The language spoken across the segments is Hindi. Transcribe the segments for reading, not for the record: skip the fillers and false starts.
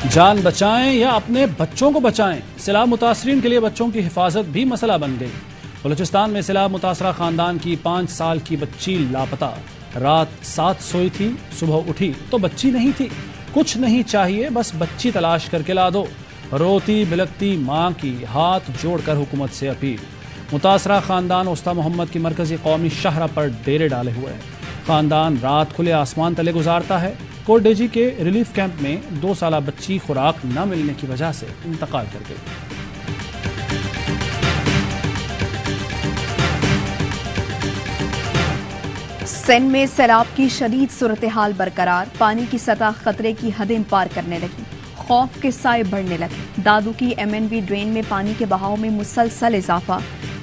जान बचाएं या अपने बच्चों को बचाएं, सैलाब मुतासरीन के लिए बच्चों की हिफाजत भी मसला बन गई। बलूचिस्तान में सैलाब मुतासरा खानदान की 5 साल की बच्ची लापता। रात 7 सोई थी, सुबह उठी तो बच्ची नहीं थी। कुछ नहीं चाहिए, बस बच्ची तलाश करके ला दो। रोती बिलकती मां की हाथ जोड़कर हुकूमत से अपील। मुतासरा खानदान उस्ता मोहम्मद की मरकजी कौमी शाहरा पर डेरे डाले हुए है। खानदान रात खुले आसमान तले गुजारता है। कोटडेजी के रिलीफ कैंप में 2 साला बच्ची खुराक न मिलने की वजह से इंतकाल कर गई। सिंध में सैलाब की शदीद सूरत हाल बरकरार। पानी की सतह खतरे की हदें पार करने लगी। खौफ के साए बढ़ने लगे। दादू की MNB ड्रेन में पानी के बहाव में मुसलसल इजाफा।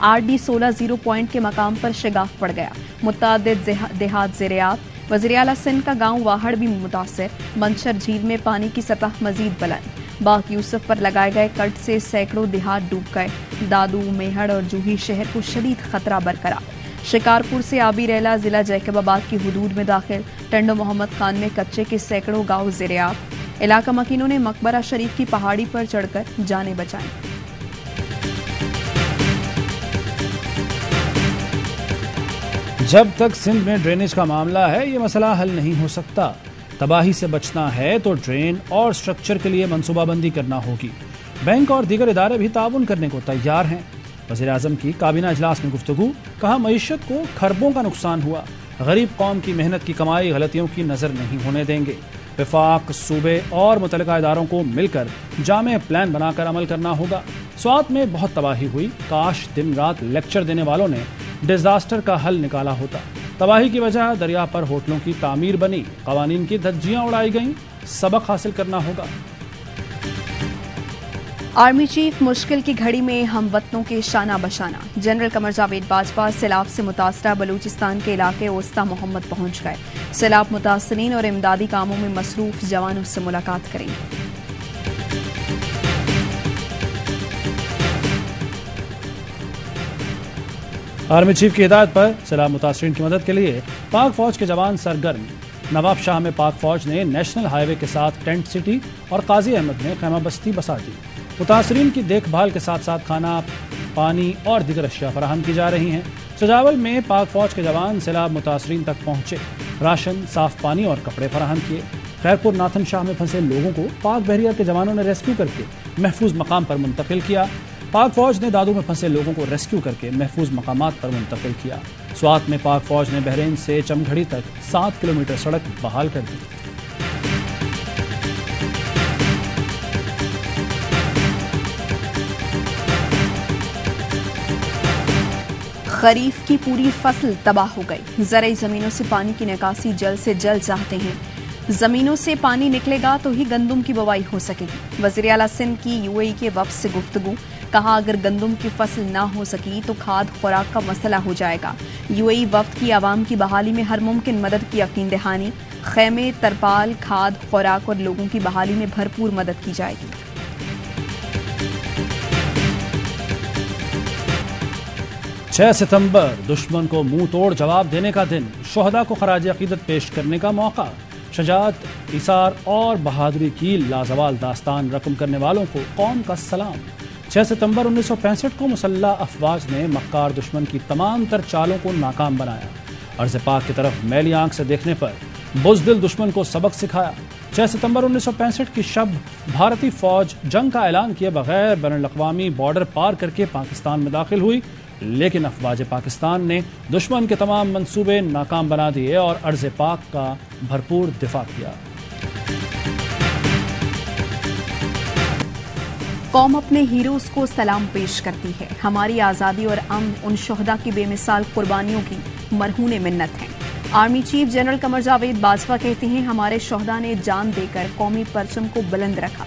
RD 16 0 पॉइंट के मकाम पर शिगाफ पड़ गया। मुतअद्दिद देहात ज़ेर-ए-आब। वज़ीर आला सिंध का गांव वाहड़ भी मुतासर। मंशर झील में पानी की सतह मजीद बुलंद। बाग यूसुफ पर लगाए गए कट से सैकड़ों देहात डूब गए। दादू, मेहड़ और जूही शहर को शदीद खतरा बरकरार। शिकारपुर से आबी रैला जिला जैकबाबाद की हुदूद में दाखिल। टंडो मोहम्मद खान में कच्चे के सैकड़ों गांव ज़ेर-ए-आब। इलाका मकीनों ने मकबरा शरीफ की पहाड़ी पर चढ़कर जानें बचाई। जब तक सिंध में ड्रेनेज का मामला है, ये मसला हल नहीं हो सकता। तबाही से बचना है तो ड्रेन और स्ट्रक्चर के लिए मनसूबाबंदी करना होगी। बैंक और दीगर इदारे भी ताउन करने को तैयार हैं। वज़ीर आज़म की काबीना इजलास में गुफ्तगू। कहा, मईशत को खरबों का नुकसान हुआ। गरीब कौम की मेहनत की कमाई गलतियों की नजर नहीं होने देंगे। वफाक, सूबे और मुतल्लिका इदारों को मिलकर जामे प्लान बनाकर अमल करना होगा। स्वात में बहुत तबाही हुई। काश दिन रात लेक्चर देने वालों ने डिजास्टर का हल निकाला होता। तबाही की वजह दरिया पर होटलों की तामीर बनी। कवानीन की धज्जियां उड़ाई गईं। सबक हासिल करना होगा। आर्मी चीफ मुश्किल की घड़ी में हमवतनों के शाना बशाना। जनरल कमर जावेद बाजवा सैलाब से मुतासरा बलूचिस्तान के इलाके उस्ता मोहम्मद पहुंच गए। सैलाब मुतासरीन और इमदादी कामों में मसरूफ जवानों से मुलाकात करेंगे। आर्मी चीफ की हिदायत पर सैलाब मुतासरीन की मदद के लिए पाक फौज के जवान सरगर्म। नवाब शाह में पाक फौज ने नेशनल हाईवे के साथ टेंट सिटी और काजी अहमद में खैमा बस्ती बसा दी। मुतासरीन की देखभाल के साथ साथ खाना, पानी और दीगर अशिया फराहम की जा रही हैं। सजावल में पाक फौज के जवान सैलाब मुतासरीन तक पहुंचे। राशन, साफ पानी और कपड़े फराहम किए। खैरपुर नाथन शाह में फंसे लोगों को पाक बहरिया के जवानों ने रेस्क्यू करके महफूज मकाम पर मुंतकिल किया। पाक फौज ने दादू में फंसे लोगों को रेस्क्यू करके महफूज मकामात पर मुंतकिल किया। स्वात में पाक फौज ने बहरीन से चमघड़ी तक 7 किलोमीटर सड़क बहाल कर दी। खरीफ की पूरी फसल तबाह हो गई। ज़रई जमीनों से पानी की निकासी जल्द से जल्द चाहते हैं। जमीनों से पानी निकलेगा तो ही गंदुम की बुवाई हो सकेगी। वज़ीर आला सिंध की UAE के वफ्द से गुफ्तगू। कहा, अगर गंदुम की फसल ना हो सकी तो खाद खुराक का मसला हो जाएगा। UAE वफ्द की आवाम की बहाली में हर मुमकिन मदद की यकीन दहानी। खेमे, तरपाल, खाद, खुराक और लोगों की बहाली में भरपूर मदद की जाएगी। 6 सितंबर दुश्मन को मुंह तोड़ जवाब देने का दिन। शोहदा को खराज अकीदत पेश करने का मौका। शजाअत, इसार और बहादुरी की लाजवाल दास्तान रकम करने वालों को कौम का सलाम। 6 सितंबर 1965 को मुसल्लह अफवाज ने मक्कार दुश्मन की तमाम तर चालों को नाकाम बनाया। अर्ज़ पाक की तरफ मैली आंख से देखने पर बुज़दिल दुश्मन को सबक सिखाया। 6 सितंबर 1965 की शब भारतीय फौज जंग का ऐलान किए बगैर बैनुल-अक़वामी बॉर्डर पार करके पाकिस्तान में दाखिल हुई, लेकिन अफवाज पाकिस्तान ने दुश्मन के तमाम मंसूबे नाकाम बना दिए और अर्ज़ पाक का भरपूर दिफा किया। कौम अपने हीरोज को सलाम पेश करती है। हमारी आज़ादी और अमन उन शोहदा की बेमिसाल कुर्बानियों की मरहून मिन्नत है। Army chief general Qamar Javed Bajwa कहते हैं, हमारे शोहदा ने जान देकर कौमी परचम को बुलंद रखा।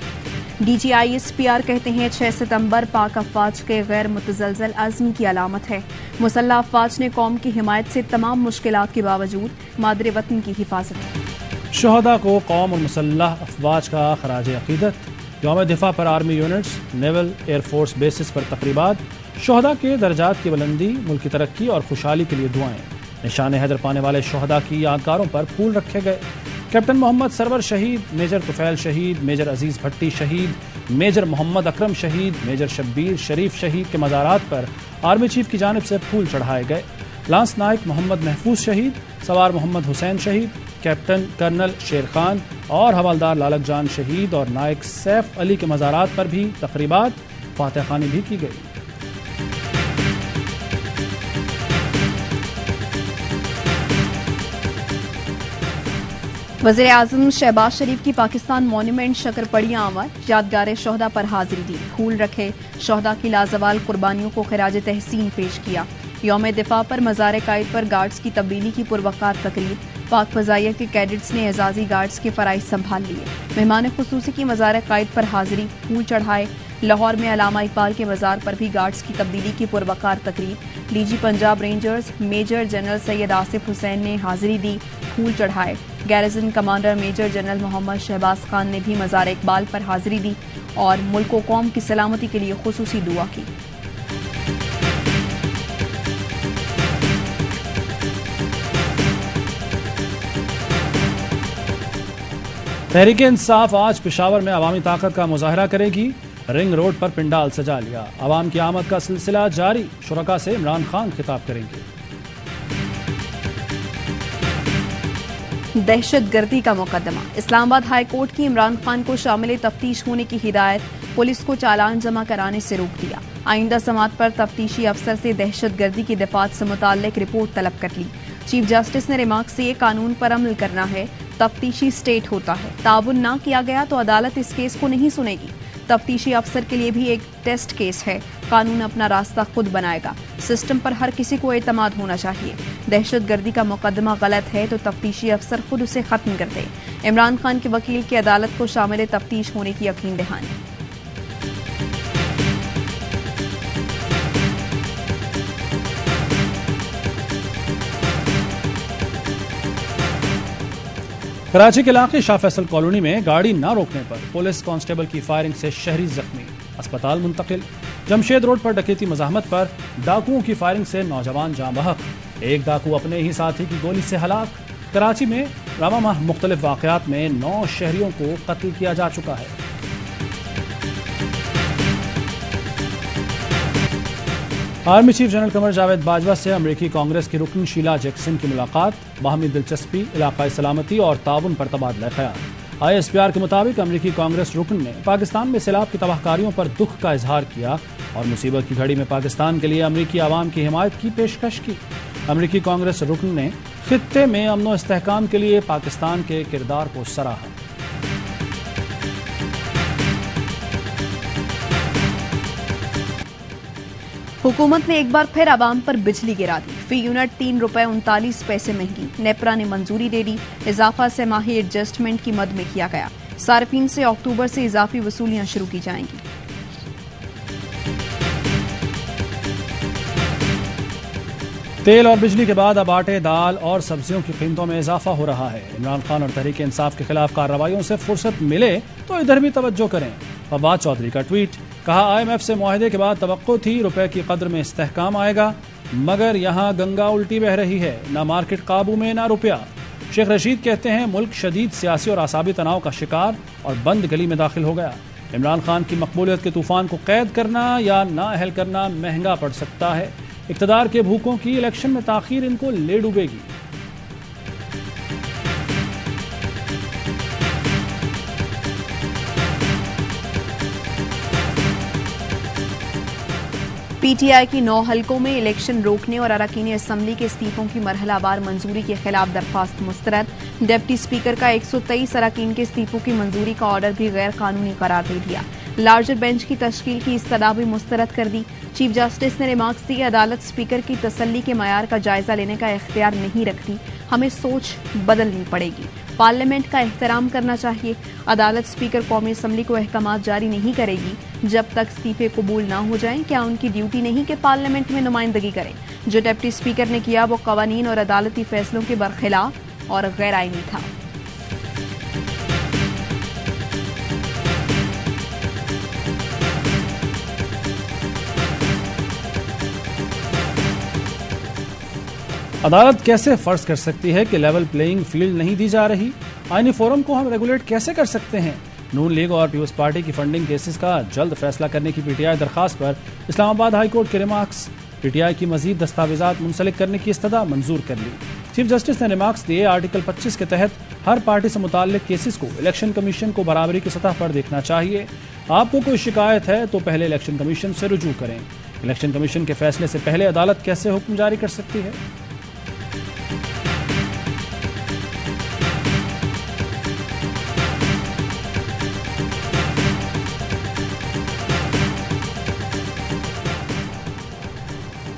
DGISPR कहते हैं, 6 सितंबर पाक अफवाज के गैर मुतज़लज़ल अज़्म की अलामत है। मुसल्लह अफवाज ने कौम की हिमायत से तमाम मुश्किलात के बावजूद मादरे वतन की हिफाजत की। शोहदा को कौम और मुसल्लह अफवाज का खराज अकीदत। यौम दिफा पर army units, naval, air force basis पर तकरीबात। शोहदा के दर्जात की बुलंदी, मुल्क की तरक्की और खुशहाली के लिए दुआएं। निशान हैदर पाने वाले शोहदा की यादगारों पर फूल रखे गए। कैप्टन मोहम्मद सरवर शहीद, मेजर तुफैल शहीद, मेजर अजीज भट्टी शहीद, मेजर मोहम्मद अकरम शहीद, मेजर शब्बीर शरीफ शहीद के मज़ारात पर आर्मी चीफ की जानिब से फूल चढ़ाए गए। लांस नायक मोहम्मद महफूज शहीद, सवार मोहम्मद हुसैन शहीद, कैप्टन कर्नल शेर खान और हवालदार लालक जान शहीद और नायक सैफ अली के मज़ारात पर भी तकरीबात फातह खानी भी की गई। वज़ीर आज़म शहबाज शरीफ की पाकिस्तान मॉन्यूमेंट शकरपड़ियां आमद, यादगार शोहदा पर हाजिरी दी, फूल रखे, शोहदा की लाजवाल कुर्बानियों को खिराज तहसीन पेश किया। यौम दिफा पर मज़ार कायद पर गार्ड्स की तब्दीली की पुरवकार तकरीब, पाक फ़ज़ाइया के कैडेट्स ने एजाजी गार्ड्स के फ़राइज़ संभाल लिए। मेहमान खुसूसी की मज़ार कायद पर हाजिरी, फूल चढ़ाए। लाहौर में अलामा इकबाल के मज़ार पर भी गार्ड्स की तब्दीली की पुरवकार तकरीब। DG Punjab Rangers major general Syed Asif Hussain ने हाजिरी दी, फूल चढ़ाए। Garrison commander major general Mohammad Shahbaz Khan ने भी मज़ार इकबाल पर हाजिरी दी और मुल्क व कौम की सलामती के लिए खुसूसी दुआ की। तहरीक इंसाफ आज पेशावर में अवामी ताकत का मुजाहरा करेगी। रिंग रोड पर पिंडाल सजा लिया, अवाम की आमद का सिलसिला जारी। शुरका से इमरान खान खिताब करेंगे। दहशतगर्दी का मुकदमा, इस्लामाबाद हाई कोर्ट की इमरान खान को शामिल तफ्तीश होने की हिदायत, पुलिस को चालान जमा कराने से रोक दिया। आइंदा समात पर तफ्तीशी अफसर से दहशतगर्दी की दफात से मुताल्लिक रिपोर्ट तलब कर ली। चीफ जस्टिस ने रिमार्क से कानून पर अमल करना है, तफ्तीशी स्टेट होता है, ताबुन ना किया गया तो अदालत इस केस को नहीं सुनेगी। तफ्तीशी अफसर के लिए भी एक टेस्ट केस है, कानून अपना रास्ता खुद बनाएगा। सिस्टम पर हर किसी को एतमाद होना चाहिए। दहशतगर्दी का मुकदमा गलत है तो तफ्तीशी अफसर खुद उसे खत्म कर दे। इमरान खान के वकील की अदालत को शामिल तफ्तीश होने की यकीन दहानी। कराची के इलाके शाह फैसल कॉलोनी में गाड़ी न रोकने पर पुलिस कांस्टेबल की फायरिंग से शहरी जख्मी, अस्पताल मुंतकिल। जमशेद रोड पर डकैती मज़ाहमत पर डाकुओं की फायरिंग से नौजवान जाँ बहक, एक डाकू अपने ही साथी की गोली से हलाक। कराची में रवा माह मुख्तलिफ वाक़यात में 9 शहरियों को कत्ल किया जा चुका है। Army chief general Qamar Javed Bajwa से अमरीकी कांग्रेस की रुकन शीला जैक्सन की मुलाकात, बाहमी दिलचस्पी, इलाकाई सलामती और ताउन पर तबादला ख्याल। ISPR के मुताबिक अमरीकी कांग्रेस रुकन ने पाकिस्तान में सैलाब की तबाहकारियों पर दुख का इजहार किया और मुसीबत की घड़ी में पाकिस्तान के लिए अमरीकी आवाम की हिमायत की पेशकश की। अमरीकी कांग्रेस रुकन ने खित्ते में अमन व इस्तेहकाम के लिए पाकिस्तान के किरदार को सराहा। हुकूमत ने एक बार फिर आवाम पर बिजली गिरा दी, फी यूनिट 3 रुपए 39 पैसे महंगी। नेपरा ने मंजूरी दे दी, इजाफा से माही एडजस्टमेंट की मद में किया गया। सार्फिन से अक्टूबर से इजाफी वसूलियां शुरू की जाएंगी। तेल और बिजली के बाद अब आटे, दाल और सब्जियों की कीमतों में इजाफा हो रहा है। इमरान खान और तहरीक इंसाफ के खिलाफ कार्रवाइयों से फुर्सत मिले तो इधर भी तवज्जो करें। फवाद चौधरी का ट्वीट, कहा IMF से मुआहदे के बाद तवक्को थी रुपए की कद्र में इस्तेहकाम आएगा, मगर यहाँ गंगा उल्टी बह रही है, ना मार्केट काबू में ना रुपया। शेख रशीद कहते हैं मुल्क शदीद सियासी और आसाबी तनाव का शिकार और बंद गली में दाखिल हो गया। इमरान खान की मकबूलियत के तूफान को कैद करना या ना अहल करना महंगा पड़ सकता है। इक़्तिदार के भूखों की इलेक्शन में ताखीर इनको ले डूबेगी। PTI की 9 हलकों में इलेक्शन रोकने और अरकान असम्बली के इस्तीफों की मरहलावार मंजूरी के खिलाफ दरख्वास्त मुस्तरद। डिप्टी स्पीकर का 123 अरकान के इस्तीफों की मंजूरी का ऑर्डर भी गैर कानूनी करार दे दिया। लार्जर बेंच की तश्कील की इस्तदा भी मुस्तरद कर दी। चीफ जस्टिस ने रिमार्क्स दिए, अदालत स्पीकर की तसल्ली के मयार का जायजा लेने का इख्तियार नहीं रखती, हमें सोच बदलनी पड़ेगी। पार्लियामेंट का एहतराम करना चाहिए। अदालत स्पीकर कौमी असम्बली को अहकामात जारी नहीं करेगी जब तक इस्तीफे कबूल ना हो जाएं। क्या उनकी ड्यूटी नहीं कि पार्लियामेंट में नुमाइंदगी करें? जो डिप्टी स्पीकर ने किया वो कवानीन और अदालती फैसलों के बरखिलाफ और गैर आईनी था। अदालत कैसे फर्ज कर सकती है कि लेवल प्लेइंग फील्ड नहीं दी जा रही? आईनी फोरम को हम रेगुलेट कैसे कर सकते हैं? नून लीग और पीपल्स पार्टी की फंडिंग केसेस का जल्द फैसला करने की पीटीआई दरखास्त पर इस्लामाबाद हाई कोर्ट के रिमार्क्स। पीटीआई की मजीद दस्तावेजात मुंसलिक करने की इस्तदा मंजूर कर ली। चीफ जस्टिस ने रिमार्क्स दिए, आर्टिकल 25 के तहत हर पार्टी से मुताल्लिक केसेस को इलेक्शन कमीशन को बराबरी की सतह पर देखना चाहिए। आपको कोई शिकायत है तो पहले इलेक्शन कमीशन से रुजू करें। इलेक्शन कमीशन के फैसले से पहले अदालत कैसे हुक्म जारी कर सकती है?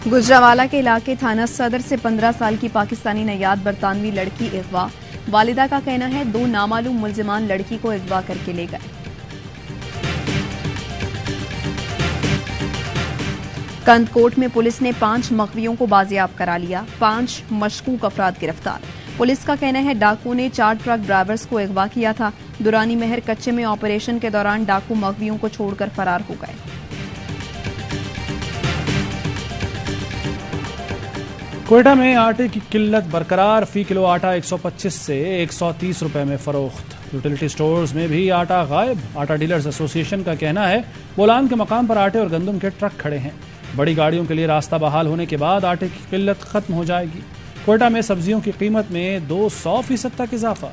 गुजरावाला के इलाके थाना सदर से 15 साल की पाकिस्तानी नयाद बरतानवी लड़की अगवा। वालिदा का कहना है 2 नामालूम मुल्जिमान लड़की को अगवा करके ले गए। कंदकोट में पुलिस ने 5 मगवियों को बाजियाब करा लिया। 5 मशकूक अफराद गिरफ्तार। पुलिस का कहना है डाकू ने 4 ट्रक ड्राइवर्स को अगवा किया था। दुरानी महर कच्चे में ऑपरेशन के दौरान डाकू मगवियों को छोड़कर फरार हो गए। क्वेटा में आटे की किल्लत बरकरार, फी किलो आटा 125 से 130 रुपए में फरोख्त। यूटिलिटी स्टोर्स में भी आटा गायब। आटा डीलर्स एसोसिएशन का कहना है बोलान के मकाम पर आटे और गंदम के ट्रक खड़े हैं। बड़ी गाड़ियों के लिए रास्ता बहाल होने के बाद आटे की किल्लत खत्म हो जाएगी। क्वेटा में सब्जियों की कीमत में 200% तक इजाफा।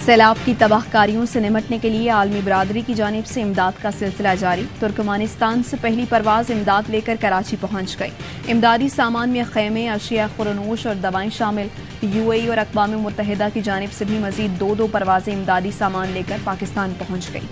सैलाब की तबाहकारियों से निपटने के लिए आलमी बरादरी की जानिब से इमदाद का सिलसिला जारी। तुर्कमानिस्तान से पहली परवाज इमदाद लेकर कराची पहुंच गई। इमदादी सामान में खैमे, अशिया खुरनोश और दवाएं शामिल। यूएई और अक़वाम मुत्तहिदा की जानिब से भी मजीद 2 परवाजें इमदादी सामान लेकर पाकिस्तान पहुंच गई।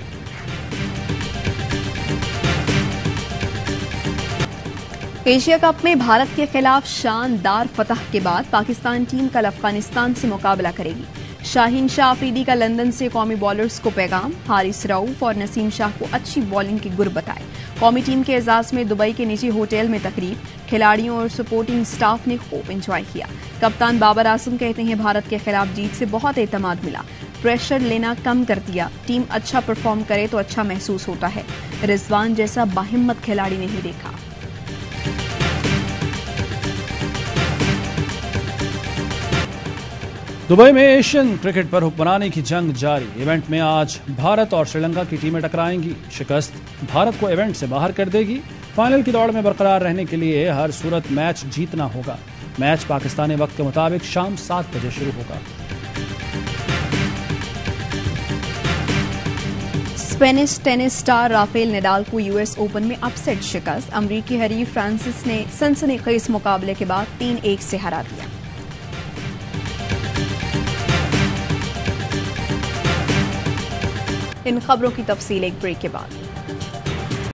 एशिया कप में भारत के खिलाफ शानदार फतह के बाद पाकिस्तान टीम कल अफगानिस्तान से मुकाबला करेगी। शाहीन शाह अफरीदी का लंदन से कौमी बॉलर्स को पैगाम। हारिस रऊफ और नसीम शाह को अच्छी बॉलिंग के गुर बताए। कौमी टीम के एजाज में दुबई के निजी होटल में तकरीब। खिलाड़ियों और सपोर्टिंग स्टाफ ने खूब एंजॉय किया। कप्तान बाबर आजम कहते हैं भारत के खिलाफ जीत से बहुत एतमाद मिला। प्रेशर लेना कम कर दिया। टीम अच्छा परफॉर्म करे तो अच्छा महसूस होता है। रिजवान जैसा बाहिम्मत खिलाड़ी नहीं देखा। दुबई में एशियन क्रिकेट पर हुक्मरानी की जंग जारी। इवेंट में आज भारत और श्रीलंका की टीमें टकराएंगी। शिकस्त भारत को इवेंट से बाहर कर देगी। फाइनल की दौड़ में बरकरार रहने के लिए हर सूरत मैच जीतना होगा। मैच पाकिस्तानी वक्त के मुताबिक शाम 7 बजे शुरू होगा। Spanish tennis star Rafael Nadal को यूएस ओपन में अपसेट शिकस्त। अमरीकी हरीफ फ्रांसिस ने सनसनीखेज मुकाबले के बाद 3-1 से हरा दिया। इन खबरों की तफसील एक ब्रेक के बाद।